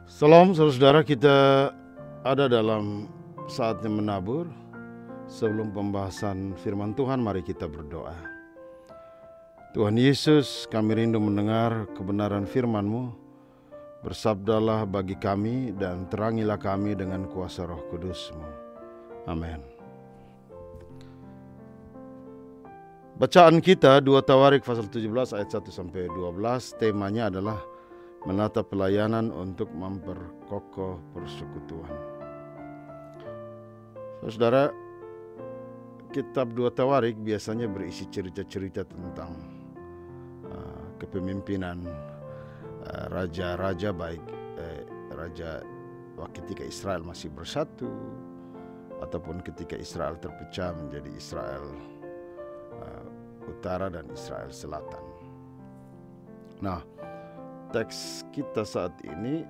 Salam saudara, kita ada dalam saatnya menabur. Sebelum pembahasan firman Tuhan, mari kita berdoa. Tuhan Yesus, kami rindu mendengar kebenaran firman-Mu. Bersabdalah bagi kami dan terangilah kami dengan kuasa Roh Kudus-Mu. Amin. Bacaan kita 2 Tawarik pasal 17 ayat 1-12. Temanya adalah menata pelayanan untuk memperkokoh persekutuan. Saudara, kitab 2 Tawarik biasanya berisi cerita-cerita tentang kepemimpinan raja-raja, baik raja ketika Israel masih bersatu ataupun ketika Israel terpecah menjadi Israel Utara dan Israel Selatan. Nah, teks kita saat ini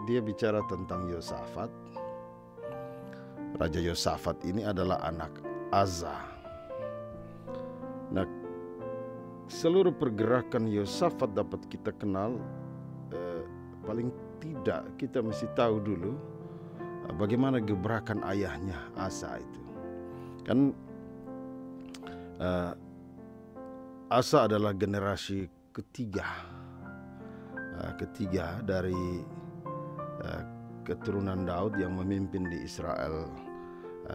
dia bicara tentang Yosafat. Raja Yosafat ini adalah anak Asa. Nah, seluruh pergerakan Yosafat dapat kita kenal. Paling tidak kita mesti tahu dulu bagaimana gebrakan ayahnya Asa itu. Kan Asa adalah generasi ketiga dari keturunan Daud yang memimpin di Israel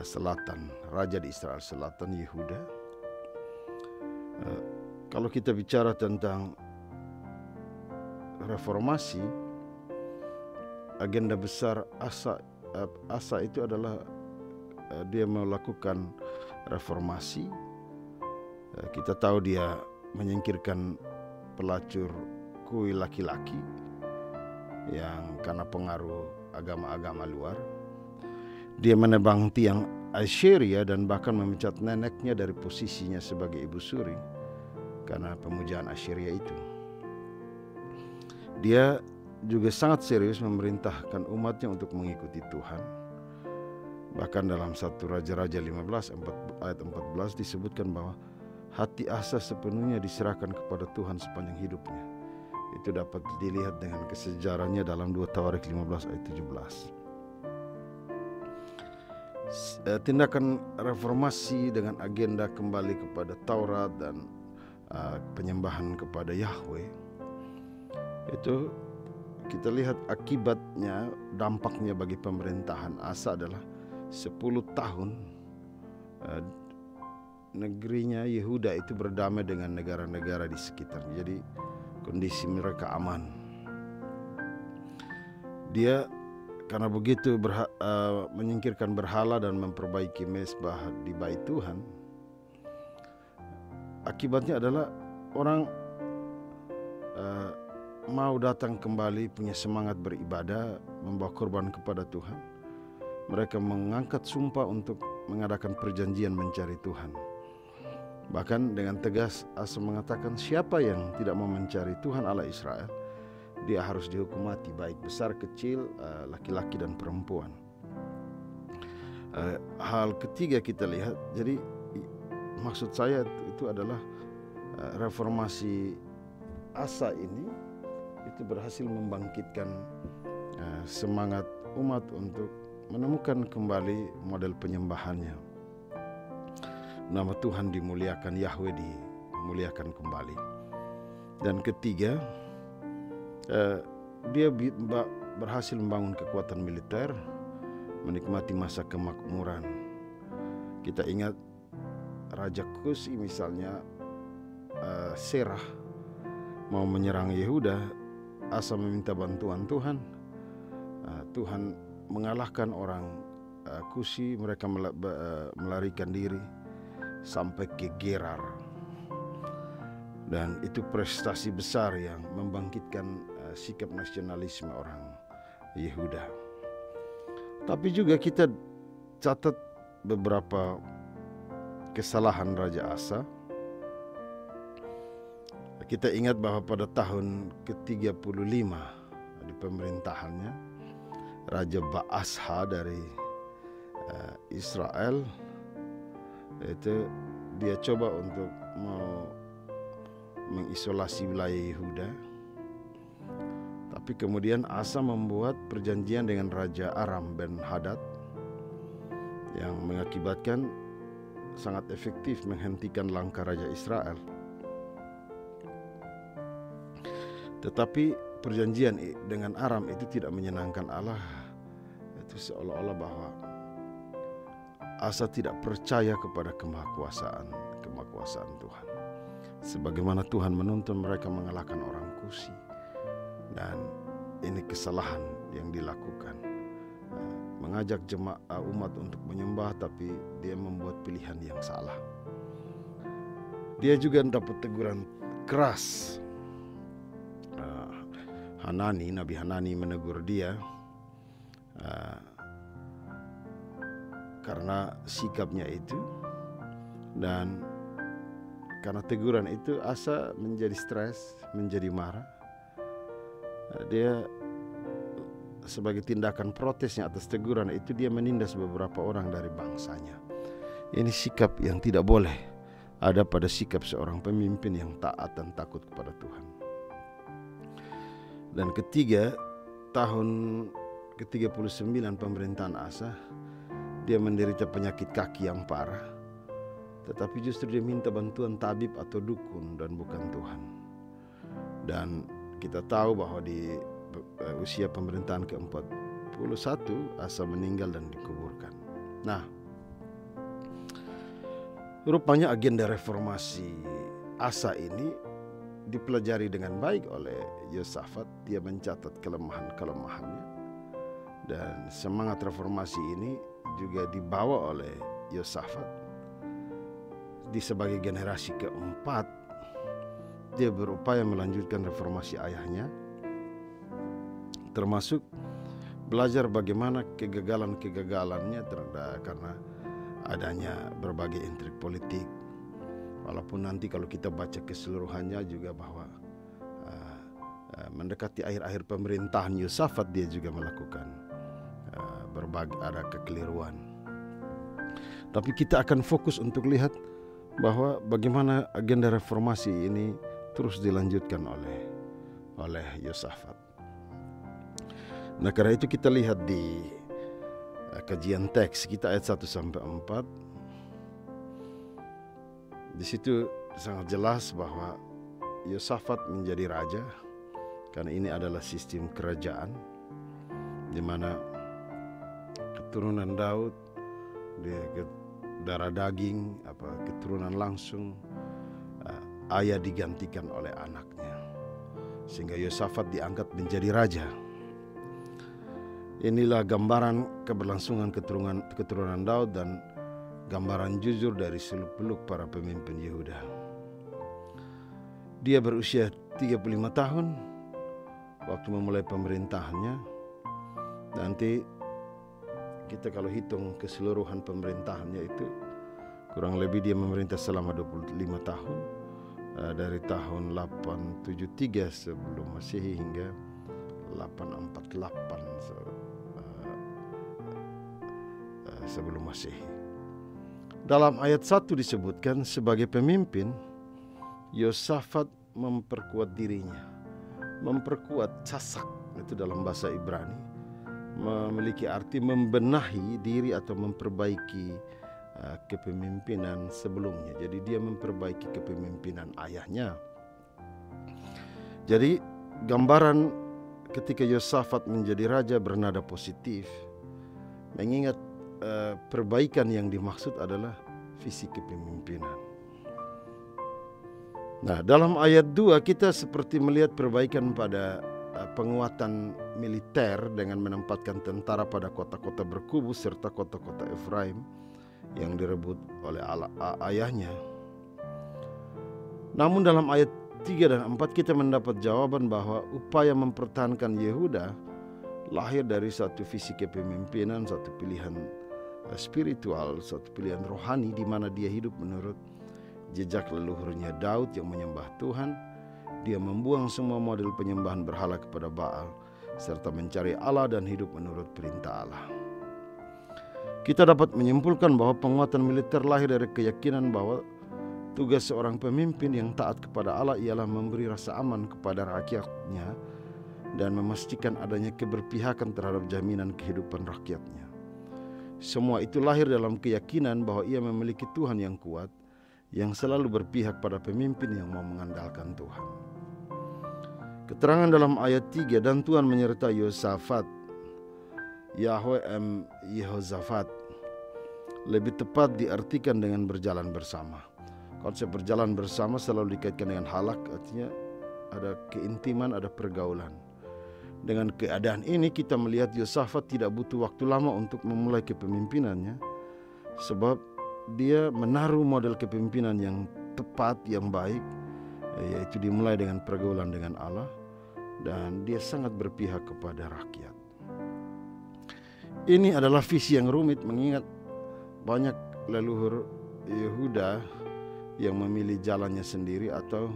Selatan, raja di Israel Selatan, Yehuda. Kalau kita bicara tentang reformasi, agenda besar Asa itu adalah dia melakukan reformasi. Kita tahu dia menyingkirkan pelacur kuil laki-laki yang karena pengaruh agama-agama luar. Dia menebang tiang Assyria dan bahkan memecat neneknya dari posisinya sebagai ibu suri karena pemujaan Assyria itu. Dia juga sangat serius memerintahkan umatnya untuk mengikuti Tuhan. Bahkan dalam 1 Raja-Raja 15 ayat 14 disebutkan bahwa hati Asa sepenuhnya diserahkan kepada Tuhan sepanjang hidupnya. Itu dapat dilihat dengan kesejarannya dalam 2 Tawarik 15 ayat 17. Tindakan reformasi dengan agenda kembali kepada Taurat dan penyembahan kepada Yahweh, itu kita lihat akibatnya, dampaknya bagi pemerintahan Asa adalah 10 tahun negerinya Yehuda itu berdamai dengan negara-negara di sekitarnya. Jadi kondisi mereka aman. Dia karena begitu menyingkirkan berhala dan memperbaiki mezbah di bait Tuhan. Akibatnya adalah orang mau datang kembali, punya semangat beribadah, membawa korban kepada Tuhan. Mereka mengangkat sumpah untuk mengadakan perjanjian mencari Tuhan. Bahkan dengan tegas Asa mengatakan siapa yang tidak mau mencari Tuhan Allah Israel, dia harus dihukum mati, baik besar kecil, laki-laki dan perempuan. Hal ketiga kita lihat, jadi maksud saya itu adalah reformasi Asa ini itu berhasil membangkitkan semangat umat untuk menemukan kembali model penyembahannya. Nama Tuhan dimuliakan, Yahweh dimuliakan kembali. Dan ketiga, dia berhasil membangun kekuatan militer, menikmati masa kemakmuran. Kita ingat Raja Kusi misalnya, Serah mau menyerang Yehuda, Asa meminta bantuan Tuhan. Tuhan mengalahkan orang Kusi, mereka melarikan diri sampai ke Gerar. Dan itu prestasi besar yang membangkitkan sikap nasionalisme orang Yehuda. Tapi juga kita catat beberapa kesalahan Raja Asa. Kita ingat bahwa pada tahun ke-35 di pemerintahannya, Raja Baasha dari Israel itu dia coba untuk mau mengisolasi wilayah Yehuda. Tapi kemudian Asa membuat perjanjian dengan Raja Aram Ben Hadad yang mengakibatkan sangat efektif menghentikan langkah Raja Israel. Tetapi perjanjian dengan Aram itu tidak menyenangkan Allah. Itu seolah-olah bahwa Asa tidak percaya kepada kemahakuasaan Tuhan. Sebagaimana Tuhan menuntun mereka mengalahkan orang Kusi. Dan ini kesalahan yang dilakukan. Mengajak jemaah umat untuk menyembah, tapi dia membuat pilihan yang salah. Dia juga dapat teguran keras. Nabi Hanani menegur dia karena sikapnya itu, dan karena teguran itu Asa menjadi stres, menjadi marah. Dia sebagai tindakan protesnya atas teguran itu, dia menindas beberapa orang dari bangsanya. Ini sikap yang tidak boleh ada pada sikap seorang pemimpin yang taat dan takut kepada Tuhan. Dan ketiga, tahun ke-39 pemerintahan Asa, dia menderita penyakit kaki yang parah. Tetapi justru dia minta bantuan tabib atau dukun dan bukan Tuhan. Dan kita tahu bahwa di usia pemerintahan ke-41 Asa meninggal dan dikuburkan. Nah, rupanya agenda reformasi Asa ini dipelajari dengan baik oleh Yosafat. Dia mencatat kelemahan-kelemahannya, dan semangat reformasi ini juga dibawa oleh Yosafat. Di sebagai generasi keempat, dia berupaya melanjutkan reformasi ayahnya, termasuk belajar bagaimana kegagalan-kegagalannya karena adanya berbagai intrik politik. Walaupun nanti kalau kita baca keseluruhannya juga bahwa mendekati akhir-akhir pemerintahan Yosafat dia juga melakukan ada kekeliruan. Tapi kita akan fokus untuk lihat bahwa bagaimana agenda reformasi ini terus dilanjutkan oleh Yosafat. Nah, karena itu kita lihat di kajian teks kita ayat 1 sampai 4. Di situ sangat jelas bahwa Yosafat menjadi raja karena ini adalah sistem kerajaan di mana keturunan Daud, dia darah daging, keturunan langsung, ayah digantikan oleh anaknya, sehingga Yosafat diangkat menjadi raja. Inilah gambaran keberlangsungan keturunan Daud dan gambaran jujur dari seluk-beluk para pemimpin Yehuda. Dia berusia 35 tahun waktu memulai pemerintahannya. Nanti kita kalau hitung keseluruhan pemerintahannya itu kurang lebih dia memerintah selama 25 tahun, dari tahun 873 sebelum Masehi hingga 848 sebelum Masehi. Dalam ayat 1 disebutkan sebagai pemimpin, Yosafat memperkuat dirinya. Memperkuat casak, itu dalam bahasa Ibrani, memiliki arti membenahi diri atau memperbaiki kepemimpinan sebelumnya. Jadi dia memperbaiki kepemimpinan ayahnya. Jadi gambaran ketika Yosafat menjadi raja bernada positif, mengingat perbaikan yang dimaksud adalah visi kepemimpinan. Nah, dalam ayat 2 kita seperti melihat perbaikan pada penguatan militer dengan menempatkan tentara pada kota-kota berkubu serta kota-kota Efraim yang direbut oleh ayahnya. Namun dalam ayat 3 dan 4 kita mendapat jawaban bahwa upaya mempertahankan Yehuda lahir dari satu visi kepemimpinan, satu pilihan spiritual, satu pilihan rohani di mana dia hidup menurut jejak leluhurnya Daud yang menyembah Tuhan. Dia membuang semua model penyembahan berhala kepada Baal serta mencari Allah dan hidup menurut perintah Allah. Kita dapat menyimpulkan bahwa penguatan militer lahir dari keyakinan bahwa tugas seorang pemimpin yang taat kepada Allah ialah memberi rasa aman kepada rakyatnya dan memastikan adanya keberpihakan terhadap jaminan kehidupan rakyatnya. Semua itu lahir dalam keyakinan bahwa ia memiliki Tuhan yang kuat, yang selalu berpihak pada pemimpin yang mau mengandalkan Tuhan. Keterangan dalam ayat 3, dan Tuhan menyertai Yosafat, Yahweh Yehozafat, lebih tepat diartikan dengan berjalan bersama. Konsep berjalan bersama selalu dikaitkan dengan halak, artinya ada keintiman, ada pergaulan. Dengan keadaan ini kita melihat Yosafat tidak butuh waktu lama untuk memulai kepemimpinannya, sebab dia menaruh model kepemimpinan yang tepat, yang baik, yaitu dimulai dengan pergaulan dengan Allah, dan dia sangat berpihak kepada rakyat. Ini adalah visi yang rumit, mengingat banyak leluhur Yehuda yang memilih jalannya sendiri atau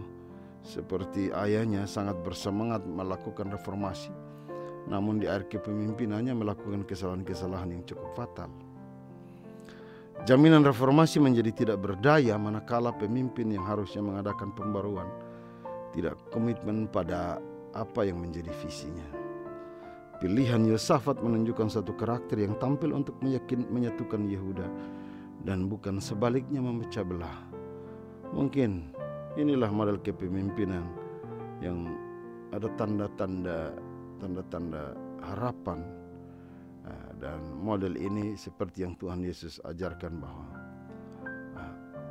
seperti ayahnya sangat bersemangat melakukan reformasi, namun di akhir kepemimpinannya melakukan kesalahan-kesalahan yang cukup fatal. Jaminan reformasi menjadi tidak berdaya manakala pemimpin yang harusnya mengadakan pembaruan tidak komitmen pada apa yang menjadi visinya. Pilihan Yosafat menunjukkan satu karakter yang tampil untuk menyatukan Yehuda dan bukan sebaliknya memecah belah. Mungkin inilah model kepemimpinan yang ada tanda-tanda harapan, dan model ini seperti yang Tuhan Yesus ajarkan bahwa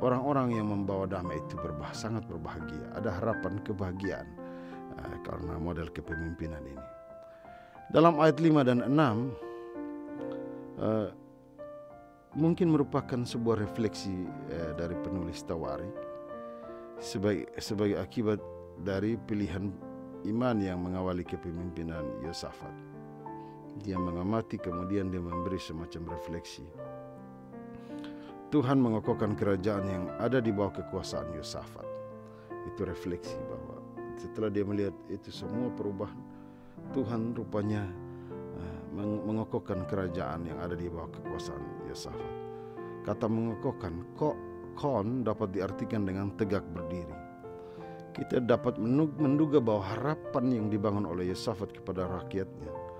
orang-orang yang membawa damai itu sangat berbahagia. Ada harapan kebahagiaan karena model kepemimpinan ini. Dalam ayat 5 dan 6 mungkin merupakan sebuah refleksi dari penulis Tawarik sebagai akibat dari pilihan iman yang mengawali kepemimpinan Yosafat. Dia mengamati, kemudian dia memberi semacam refleksi. Tuhan mengokohkan kerajaan yang ada di bawah kekuasaan Yosafat. Itu refleksi bahwa setelah dia melihat itu semua perubahan, Tuhan rupanya mengokohkan kerajaan yang ada di bawah kekuasaan Yosafat. Kata mengokohkan, kon dapat diartikan dengan tegak berdiri. Kita dapat menduga bahwa harapan yang dibangun oleh Yosafat kepada rakyatnya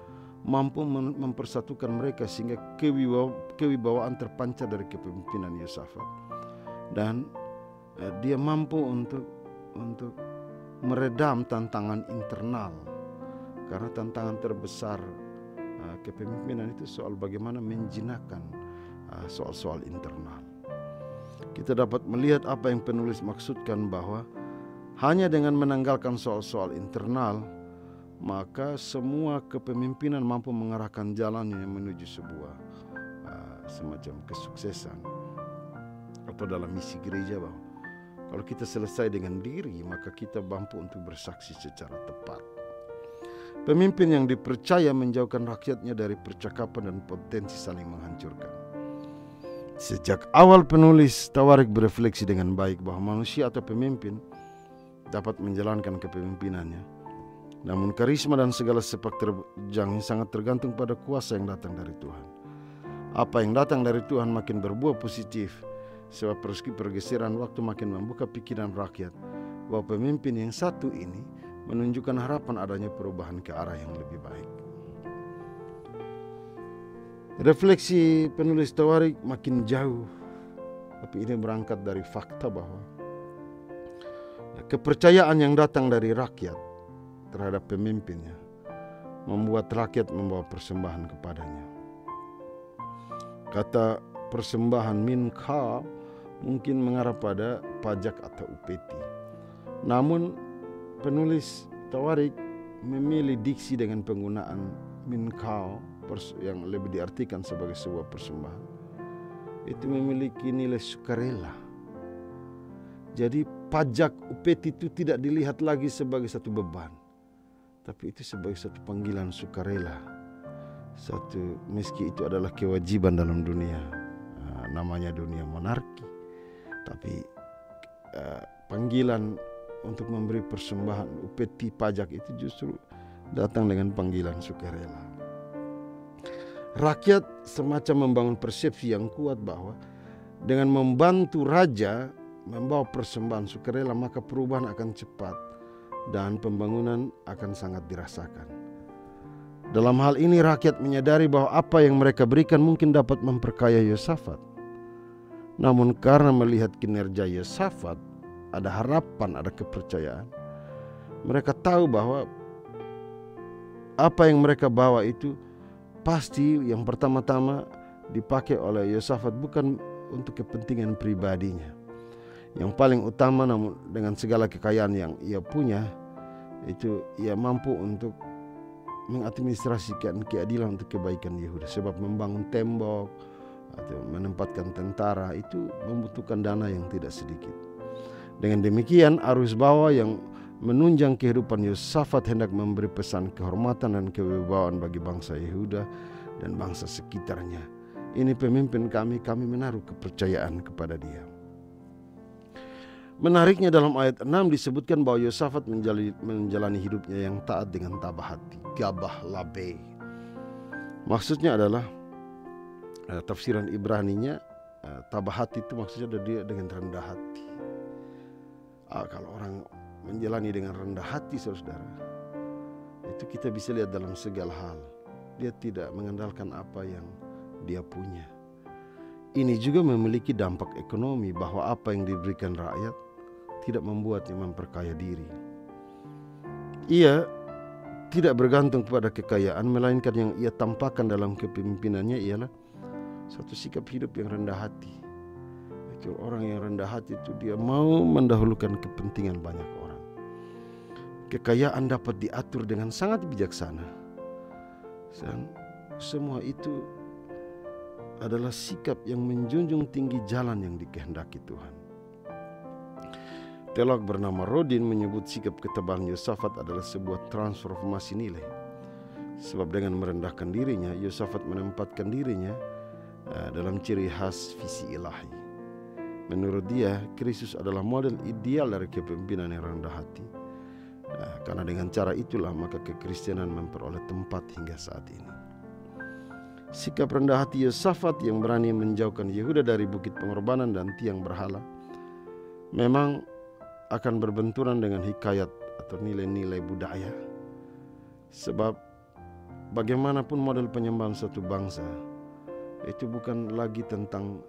mampu mempersatukan mereka sehingga kewibawaan terpancar dari kepemimpinan Yosafat, dan dia mampu untuk meredam tantangan internal, karena tantangan terbesar kepemimpinan itu soal bagaimana menjinakkan soal-soal internal. Kita dapat melihat apa yang penulis maksudkan, bahwa hanya dengan menanggalkan soal-soal internal, maka semua kepemimpinan mampu mengarahkan jalannya menuju sebuah semacam kesuksesan. Atau dalam misi gereja, bahwa kalau kita selesai dengan diri, maka kita mampu untuk bersaksi secara tepat. Pemimpin yang dipercaya menjauhkan rakyatnya dari percakapan dan potensi saling menghancurkan. Sejak awal penulis Tawarik berefleksi dengan baik bahwa manusia atau pemimpin dapat menjalankan kepemimpinannya, namun karisma dan segala sepak terjang sangat tergantung pada kuasa yang datang dari Tuhan. Apa yang datang dari Tuhan makin berbuah positif, sebab pergeseran waktu makin membuka pikiran rakyat bahwa pemimpin yang satu ini menunjukkan harapan adanya perubahan ke arah yang lebih baik. Refleksi penulis Tawarik makin jauh, tapi ini berangkat dari fakta bahwa kepercayaan yang datang dari rakyat terhadap pemimpinnya membuat rakyat membawa persembahan kepadanya. Kata persembahan minka mungkin mengarah pada pajak atau upeti. Namun penulis Tawarik memilih diksi dengan penggunaan minkau yang lebih diartikan sebagai sebuah persembahan. Itu memiliki nilai sukarela. Jadi pajak upeti itu tidak dilihat lagi sebagai satu beban, tapi itu sebagai satu panggilan sukarela. Meski itu adalah kewajiban dalam dunia, namanya dunia monarki, tapi panggilan untuk memberi persembahan upeti pajak itu justru datang dengan panggilan sukarela. Rakyat semacam membangun persepsi yang kuat bahwa dengan membantu raja membawa persembahan sukarela, maka perubahan akan cepat dan pembangunan akan sangat dirasakan. Dalam hal ini rakyat menyadari bahwa apa yang mereka berikan mungkin dapat memperkaya Yosafat. Namun karena melihat kinerja Yosafat, ada harapan, ada kepercayaan. Mereka tahu bahwa apa yang mereka bawa itu pasti yang pertama-tama dipakai oleh Yosafat bukan untuk kepentingan pribadinya. Yang paling utama, namun dengan segala kekayaan yang ia punya, itu ia mampu untuk mengadministrasikan keadilan untuk kebaikan Yehuda. Sebab membangun tembok atau menempatkan tentara itu membutuhkan dana yang tidak sedikit. Dengan demikian, arus bawah yang menunjang kehidupan Yosafat hendak memberi pesan kehormatan dan kewibawaan bagi bangsa Yehuda dan bangsa sekitarnya. Ini pemimpin kami menaruh kepercayaan kepada dia. Menariknya dalam ayat 6 disebutkan bahwa Yosafat menjalani hidupnya yang taat dengan tabah hati, gabah labe. Maksudnya adalah tafsiran Ibraninya, tabah hati itu maksudnya dia dengan rendah hati. Kalau orang menjalani dengan rendah hati, saudara, itu kita bisa lihat dalam segala hal. Dia tidak mengandalkan apa yang dia punya. Ini juga memiliki dampak ekonomi, bahwa apa yang diberikan rakyat tidak membuatnya memperkaya diri. Ia tidak bergantung kepada kekayaan, melainkan yang ia tampakkan dalam kepemimpinannya ialah suatu sikap hidup yang rendah hati. Itu orang yang rendah hati itu dia mau mendahulukan kepentingan banyak orang. Kekayaan dapat diatur dengan sangat bijaksana. Dan semua itu adalah sikap yang menjunjung tinggi jalan yang dikehendaki Tuhan. Teolog bernama Rodin menyebut sikap ketabahan Yosafat adalah sebuah transformasi nilai. Sebab dengan merendahkan dirinya, Yosafat menempatkan dirinya dalam ciri khas visi ilahi. Menurut dia, Kristus adalah model ideal dari kepemimpinan yang rendah hati. Karena dengan cara itulah maka kekristenan memperoleh tempat hingga saat ini. Sikap rendah hati Yosafat yang berani menjauhkan Yehuda dari bukit pengorbanan dan tiang berhala memang akan berbenturan dengan hikayat atau nilai-nilai budaya. Sebab bagaimanapun model penyembahan satu bangsa itu bukan lagi tentang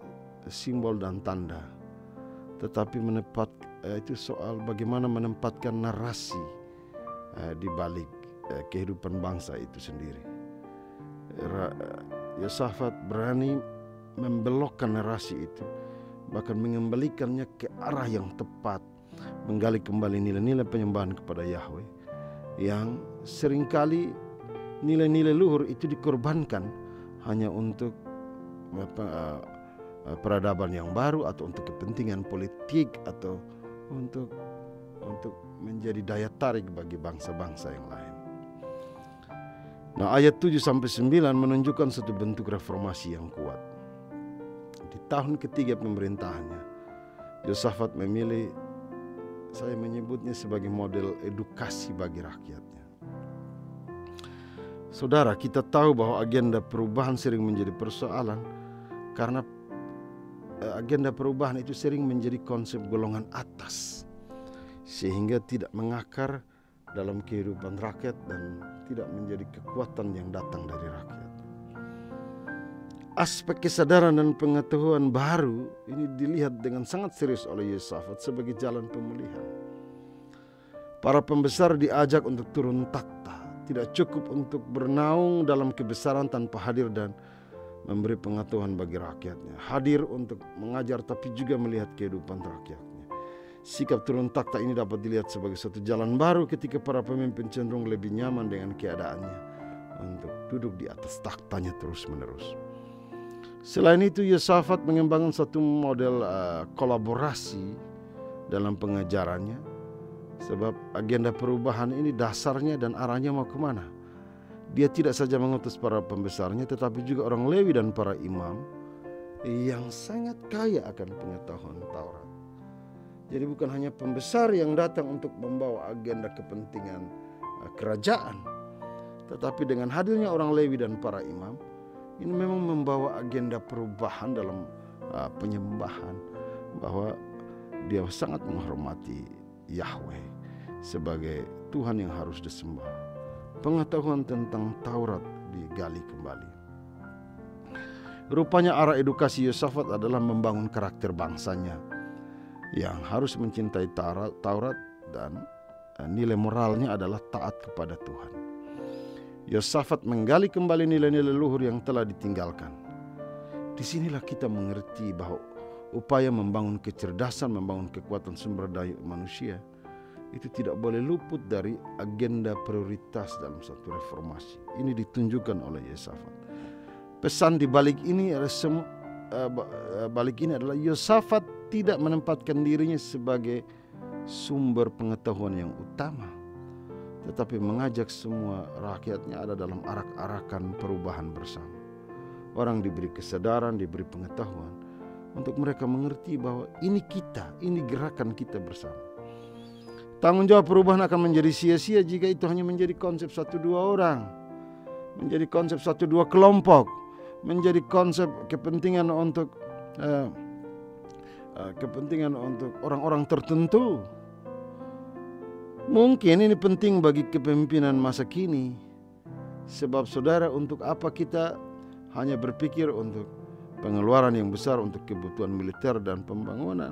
simbol dan tanda, tetapi itu soal bagaimana menempatkan narasi di balik kehidupan bangsa itu sendiri. Yosafat berani membelokkan narasi itu, bahkan mengembalikannya ke arah yang tepat, menggali kembali nilai-nilai penyembahan kepada Yahweh yang seringkali nilai-nilai luhur itu dikorbankan hanya untuk peradaban yang baru atau untuk kepentingan politik atau untuk menjadi daya tarik bagi bangsa-bangsa yang lain. Nah, ayat 7-9 menunjukkan satu bentuk reformasi yang kuat. Di tahun ketiga pemerintahannya, Yosafat memilih, saya menyebutnya sebagai model edukasi bagi rakyatnya. Saudara, kita tahu bahwa agenda perubahan sering menjadi persoalan karena agenda perubahan itu sering menjadi konsep golongan atas, sehingga tidak mengakar dalam kehidupan rakyat dan tidak menjadi kekuatan yang datang dari rakyat. Aspek kesadaran dan pengetahuan baru ini dilihat dengan sangat serius oleh Yosafat sebagai jalan pemulihan. Para pembesar diajak untuk turun takhta. Tidak cukup untuk bernaung dalam kebesaran tanpa hadir dan memberi pengetahuan bagi rakyatnya. Hadir untuk mengajar tapi juga melihat kehidupan rakyatnya. Sikap turun takhta ini dapat dilihat sebagai satu jalan baru ketika para pemimpin cenderung lebih nyaman dengan keadaannya untuk duduk di atas takhtanya terus-menerus. Selain itu, Yosafat mengembangkan satu model kolaborasi dalam pengajarannya, sebab agenda perubahan ini dasarnya dan arahnya mau kemana. Dia tidak saja mengutus para pembesarnya, tetapi juga orang Lewi dan para imam yang sangat kaya akan pengetahuan Taurat. Jadi bukan hanya pembesar yang datang untuk membawa agenda kepentingan kerajaan, tetapi dengan hadirnya orang Lewi dan para imam, ini memang membawa agenda perubahan dalam penyembahan, bahwa dia sangat menghormati Yahweh sebagai Tuhan yang harus disembah. pengetahuan tentang Taurat digali kembali. Rupanya arah edukasi Yosafat adalah membangun karakter bangsanya yang harus mencintai Taurat dan nilai moralnya adalah taat kepada Tuhan. Yosafat menggali kembali nilai-nilai luhur yang telah ditinggalkan. Disinilah kita mengerti bahwa upaya membangun kecerdasan, membangun kekuatan sumber daya manusia itu tidak boleh luput dari agenda prioritas dalam satu reformasi. Ini ditunjukkan oleh Yosafat. Pesan di balik ini adalah Yosafat tidak menempatkan dirinya sebagai sumber pengetahuan yang utama, tetapi mengajak semua rakyatnya ada dalam arak-arakan perubahan bersama. Orang diberi kesadaran, diberi pengetahuan untuk mereka mengerti bahwa ini kita, ini gerakan kita bersama. Tanggung jawab perubahan akan menjadi sia-sia jika itu hanya menjadi konsep 1-2 orang, menjadi konsep 1-2 kelompok, menjadi konsep kepentingan untuk orang-orang tertentu. Mungkin ini penting bagi kepemimpinan masa kini, sebab saudara, untuk apa kita hanya berpikir untuk pengeluaran yang besar untuk kebutuhan militer dan pembangunan,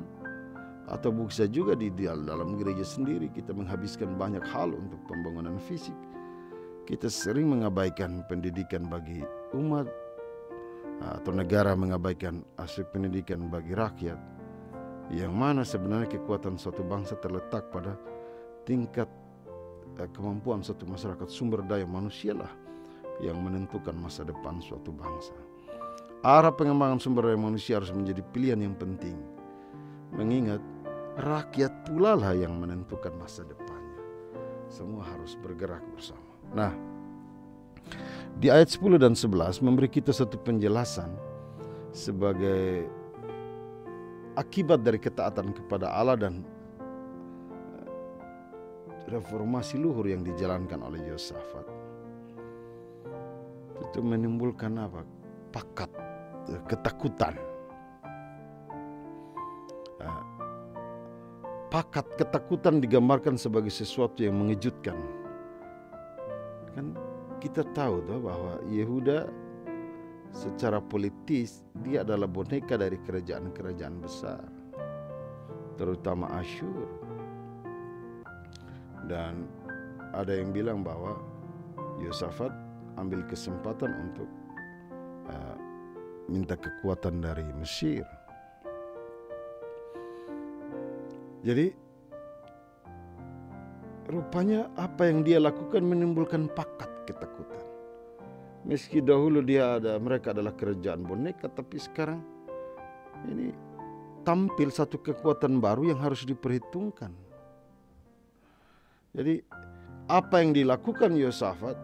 atau bisa juga di dalam gereja sendiri kita menghabiskan banyak hal untuk pembangunan fisik. Kita sering mengabaikan pendidikan bagi umat, atau negara mengabaikan aspek pendidikan bagi rakyat, yang mana sebenarnya kekuatan suatu bangsa terletak pada tingkat kemampuan suatu masyarakat. Sumber daya manusia lah yang menentukan masa depan suatu bangsa. Arah pengembangan sumber daya manusia harus menjadi pilihan yang penting, mengingat rakyat pula lah yang menentukan masa depannya. Semua harus bergerak bersama. Nah, di ayat 10 dan 11 memberi kita satu penjelasan sebagai akibat dari ketaatan kepada Allah dan reformasi luhur yang dijalankan oleh Yosafat. Itu menimbulkan apa? Ketakutan. Ketakutan digambarkan sebagai sesuatu yang mengejutkan. Kan kita tahu bahwa Yehuda secara politis dia adalah boneka dari kerajaan-kerajaan besar, terutama Asyur. Dan ada yang bilang bahwa Yosafat ambil kesempatan untuk minta kekuatan dari Mesir. Jadi rupanya apa yang dia lakukan menimbulkan ketakutan. Meski dahulu mereka adalah kerajaan boneka, tapi sekarang ini tampil satu kekuatan baru yang harus diperhitungkan. Jadi apa yang dilakukan Yosafat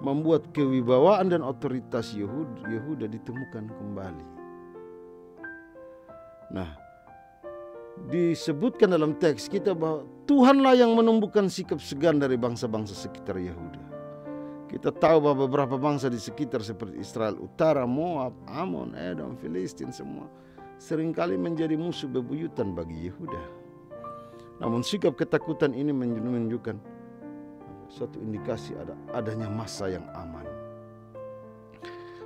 membuat kewibawaan dan otoritas Yehuda ditemukan kembali. Nah, disebutkan dalam teks kita bahwa Tuhanlah yang menumbuhkan sikap segan dari bangsa-bangsa sekitar Yehuda. Kita tahu bahwa beberapa bangsa di sekitar seperti Israel Utara, Moab, Amon, Edom, Filistin semua seringkali menjadi musuh bebuyutan bagi Yehuda. Namun sikap ketakutan ini menunjukkan suatu indikasi adanya masa yang aman.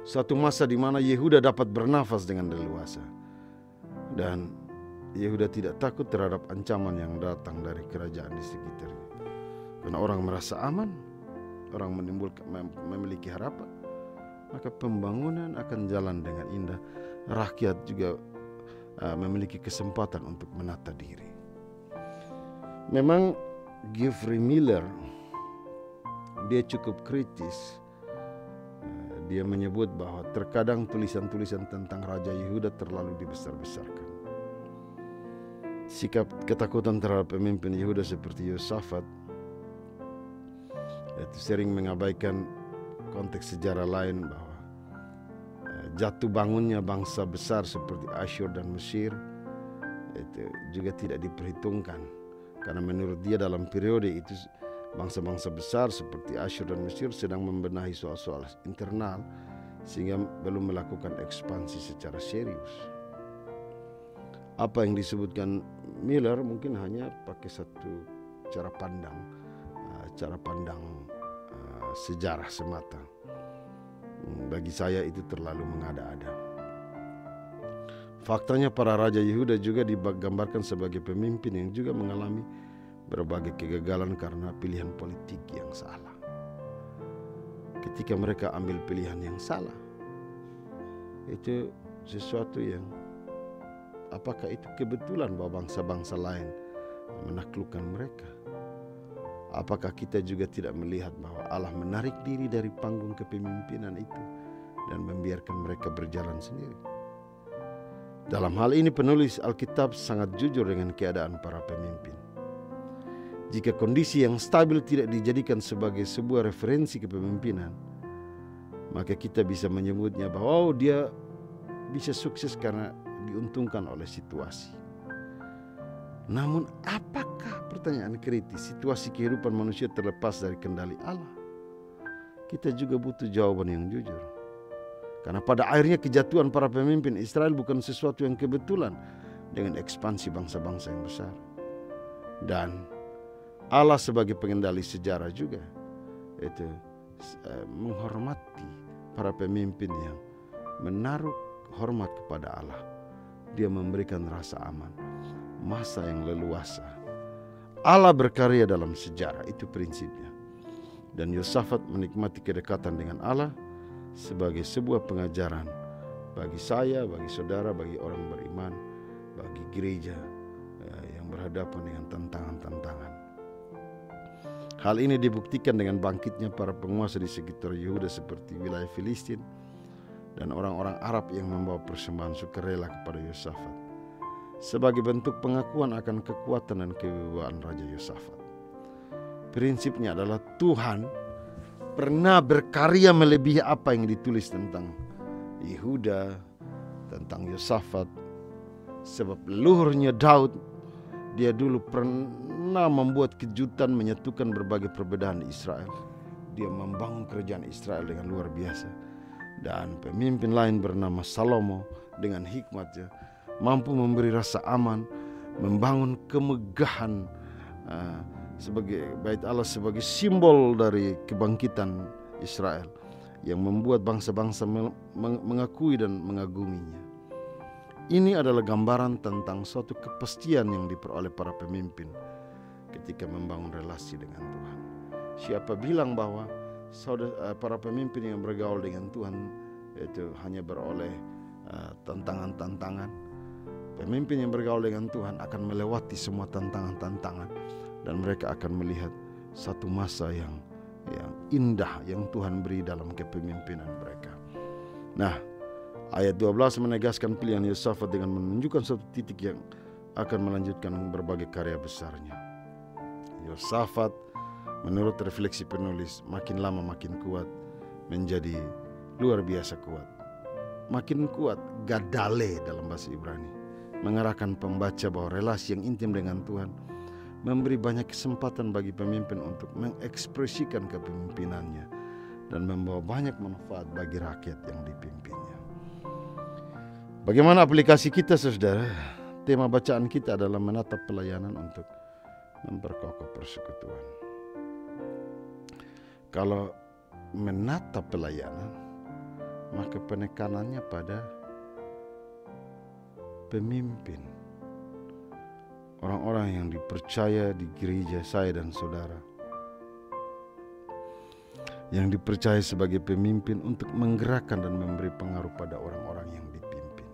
Suatu masa di mana Yehuda dapat bernafas dengan leluasa. Dan Yehuda tidak takut terhadap ancaman yang datang dari kerajaan di sekitarnya. Karena orang merasa aman, orang memiliki harapan, maka pembangunan akan jalan dengan indah. Rakyat juga memiliki kesempatan untuk menata diri. Memang Geoffrey Miller dia cukup kritis. Dia menyebut bahwa terkadang tulisan-tulisan tentang Raja Yehuda terlalu dibesar-besarkan. Sikap ketakutan terhadap pemimpin Yehuda seperti Yosafat itu sering mengabaikan konteks sejarah lain bahwa jatuh bangunnya bangsa besar seperti Asyur dan Mesir itu juga tidak diperhitungkan. Karena menurut dia dalam periode itu bangsa-bangsa besar seperti Asyur dan Mesir sedang membenahi soal-soal internal sehingga belum melakukan ekspansi secara serius. Apa yang disebutkan Miller mungkin hanya pakai satu cara pandang sejarah semata. Bagi saya itu terlalu mengada-ada. Faktanya para raja Yehuda juga digambarkan sebagai pemimpin yang juga mengalami berbagai kegagalan karena pilihan politik yang salah. Ketika mereka ambil pilihan yang salah, itu sesuatu yang apakah itu kebetulan bahwa bangsa-bangsa lain menaklukkan mereka? Apakah kita juga tidak melihat bahwa Allah menarik diri dari panggung kepemimpinan itu dan membiarkan mereka berjalan sendiri? Dalam hal ini penulis Alkitab sangat jujur dengan keadaan para pemimpin. Jika kondisi yang stabil tidak dijadikan sebagai sebuah referensi kepemimpinan, maka kita bisa menyebutnya bahwa dia bisa sukses karena diuntungkan oleh situasi. Namun apakah, pertanyaan kritis, situasi kehidupan manusia terlepas dari kendali Allah? Kita juga butuh jawaban yang jujur. Karena pada akhirnya kejatuhan para pemimpin Israel bukan sesuatu yang kebetulan dengan ekspansi bangsa-bangsa yang besar. Dan Allah sebagai pengendali sejarah juga itu menghormati para pemimpin yang menaruh hormat kepada Allah. Dia memberikan rasa aman, masa yang leluasa. Allah berkarya dalam sejarah, itu prinsipnya. Dan Yosafat menikmati kedekatan dengan Allah sebagai sebuah pengajaran bagi saya, bagi saudara, bagi orang beriman, bagi gereja yang berhadapan dengan tantangan-tantangan. Hal ini dibuktikan dengan bangkitnya para penguasa di sekitar Yehuda seperti wilayah Filistin dan orang-orang Arab yang membawa persembahan sukarela kepada Yosafat sebagai bentuk pengakuan akan kekuatan dan kewibawaan Raja Yosafat. Prinsipnya adalah Tuhan pernah berkarya melebihi apa yang ditulis tentang Yehuda, tentang Yosafat. Sebab leluhurnya Daud, dia dulu pernah membuat kejutan menyatukan berbagai perbedaan Israel. Dia membangun kerajaan Israel dengan luar biasa. Dan pemimpin lain bernama Salomo dengan hikmatnya mampu memberi rasa aman, membangun kemegahan sebagai bait Allah sebagai simbol dari kebangkitan Israel yang membuat bangsa-bangsa mengakui dan mengaguminya. Ini adalah gambaran tentang suatu kepastian yang diperoleh para pemimpin ketika membangun relasi dengan Tuhan. Siapa bilang bahwa para pemimpin yang bergaul dengan Tuhan itu hanya beroleh tantangan-tantangan? Pemimpin yang bergaul dengan Tuhan akan melewati semua tantangan-tantangan dan mereka akan melihat satu masa yang indah yang Tuhan beri dalam kepemimpinan mereka. Nah, ayat 12 menegaskan pilihan Yosafat dengan menunjukkan satu titik yang akan melanjutkan berbagai karya besarnya. Yosafat menurut refleksi penulis makin lama makin kuat, menjadi luar biasa kuat. Makin kuat, gadale dalam bahasa Ibrani, mengarahkan pembaca bahwa relasi yang intim dengan Tuhan memberi banyak kesempatan bagi pemimpin untuk mengekspresikan kepemimpinannya dan membawa banyak manfaat bagi rakyat yang dipimpinnya. Bagaimana aplikasi kita, saudara? Tema bacaan kita adalah menatap pelayanan untuk memperkokoh persekutuan. Kalau menatap pelayanan, maka penekanannya pada pemimpin, orang-orang yang dipercaya di gereja saya dan saudara, yang dipercaya sebagai pemimpin untuk menggerakkan dan memberi pengaruh pada orang-orang yang dipimpin.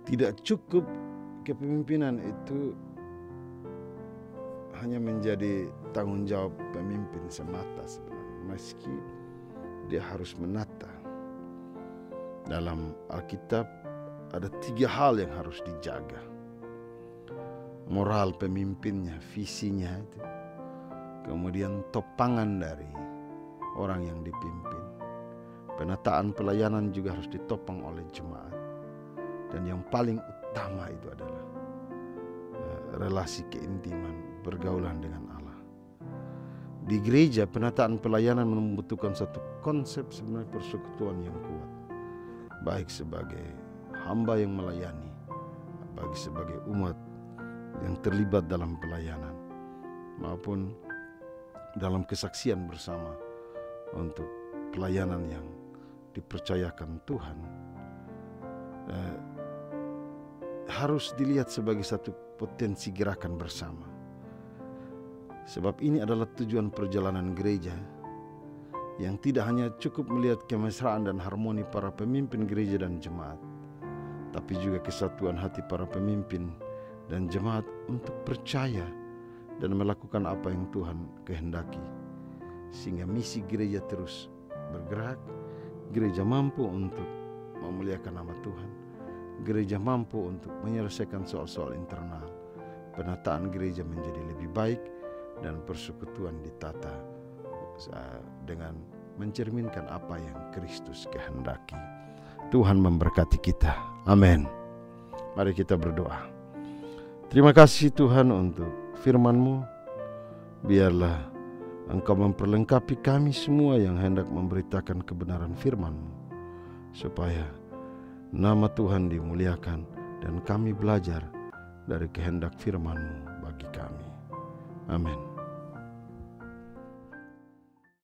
Tidak cukup kepemimpinan itu hanya menjadi tanggung jawab pemimpin semata sebenarnya, meski dia harus menata. Dalam Alkitab ada 3 hal yang harus dijaga. Moral pemimpinnya, visinya itu. Kemudian topangan dari orang yang dipimpin. Penataan pelayanan juga harus ditopang oleh jemaat. Dan yang paling utama itu adalah relasi keintiman, pergaulan dengan Allah. Di gereja, penataan pelayanan membutuhkan satu konsep sebenarnya persekutuan yang kuat. Baik sebagai hamba yang melayani, bagi sebagai umat yang terlibat dalam pelayanan, maupun dalam kesaksian bersama untuk pelayanan yang dipercayakan Tuhan harus dilihat sebagai satu potensi gerakan bersama. Sebab ini adalah tujuan perjalanan gereja yang tidak hanya cukup melihat kemesraan dan harmoni para pemimpin gereja dan jemaat, tapi juga kesatuan hati para pemimpin dan jemaat untuk percaya dan melakukan apa yang Tuhan kehendaki, sehingga misi gereja terus bergerak. Gereja mampu untuk memuliakan nama Tuhan. Gereja mampu untuk menyelesaikan soal-soal internal. Penataan gereja menjadi lebih baik dan persekutuan ditata dengan mencerminkan apa yang Kristus kehendaki. Tuhan memberkati kita. Amin. Mari kita berdoa. Terima kasih Tuhan untuk firman-Mu. Biarlah Engkau memperlengkapi kami semua yang hendak memberitakan kebenaran firman-Mu, supaya nama Tuhan dimuliakan dan kami belajar dari kehendak firman-Mu bagi kami. Amin.